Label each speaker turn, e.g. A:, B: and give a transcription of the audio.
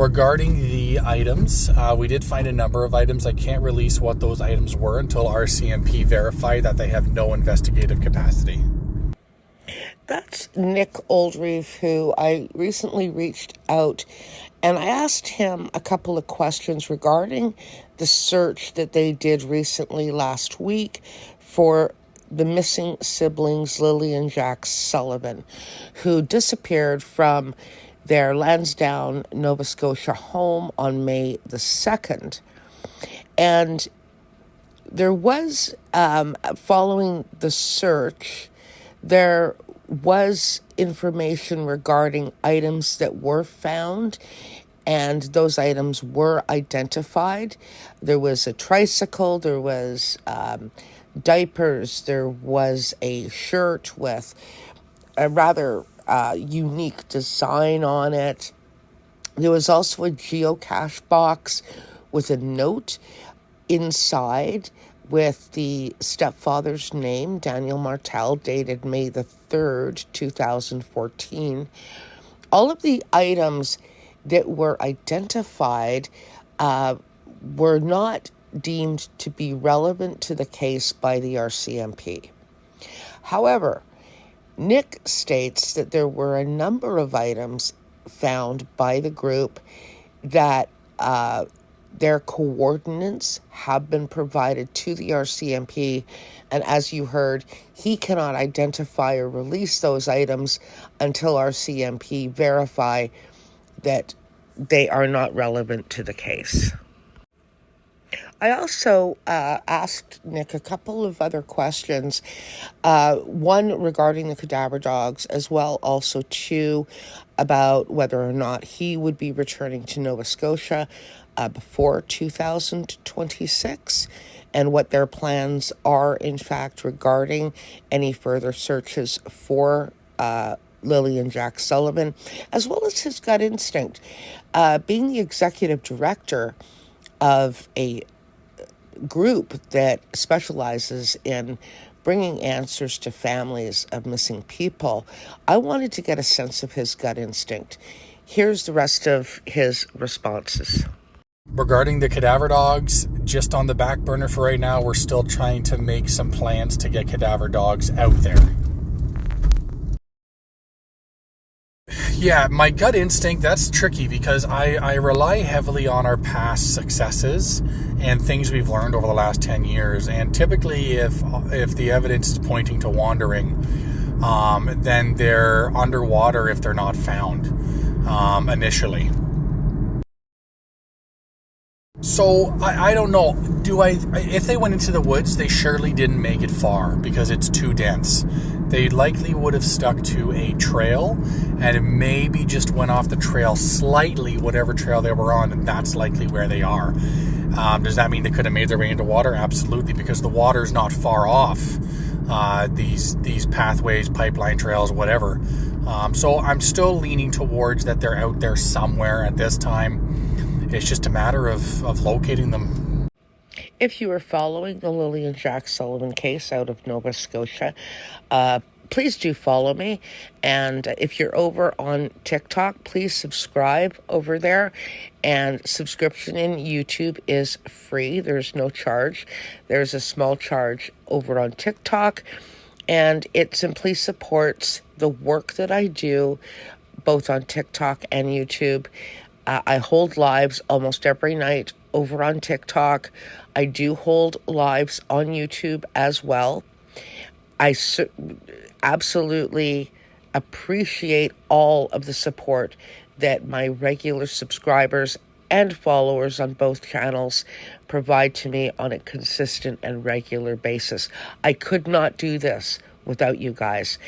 A: Regarding the items, we did find a number of items. I can't release what those items were until RCMP verified that they have no investigative capacity.
B: That's Nick Oldreeve, who I recently reached out, and I asked him a couple of questions regarding the search that they did recently last week for the missing siblings, Lilly and Jack Sullivan, who disappeared from their Lansdowne, Nova Scotia home on May the 2nd. And there was, following the search, there was information regarding items that were found, and those items were identified. There was a tricycle, there was diapers, there was a shirt with a rather unique design on it. There was also a geocache box with a note inside with the stepfather's name, Daniel Martel, dated May the 3rd, 2014. All of the items that were identified were not deemed to be relevant to the case by the RCMP. However, Nick states that there were a number of items found by the group that their coordinates have been provided to the RCMP, and as you heard, he cannot identify or release those items until RCMP verify that they are not relevant to the case. I also asked Nick a couple of other questions, one regarding the cadaver dogs, as well also two about whether or not he would be returning to Nova Scotia before 2026, and what their plans are, in fact, regarding any further searches for Lilly and Jack Sullivan, as well as his gut instinct. Being the executive director of a group that specializes in bringing answers to families of missing people, I wanted to get a sense of his gut instinct. Here's the rest of his responses.
A: Regarding the cadaver dogs, just on the back burner for right now, we're still trying to make some plans to get cadaver dogs out there. Yeah, my gut instinct, that's tricky because I rely heavily on our past successes and things we've learned over the last 10 years. And typically, if the evidence is pointing to wandering, then they're underwater if they're not found initially. So I don't know. If they went into the woods, they surely didn't make it far because it's too dense. They likely would have stuck to a trail, and it maybe just went off the trail slightly, whatever trail they were on, and that's likely where they are. Does that mean they could have made their way into water? Absolutely, because the water's not far off these pathways, pipeline trails, whatever. So I'm still leaning towards that they're out there somewhere at this time. It's just a matter of locating them.
B: If you are following the Lilly and Jack Sullivan case out of Nova Scotia, please do follow me. And if you're over on TikTok, please subscribe over there. And subscription in YouTube is free. There's no charge. There's a small charge over on TikTok. And it simply supports the work that I do, both on TikTok and YouTube. I hold lives almost every night over on TikTok. I do hold lives on YouTube as well. I absolutely appreciate all of the support that my regular subscribers and followers on both channels provide to me on a consistent and regular basis. I could not do this without you guys.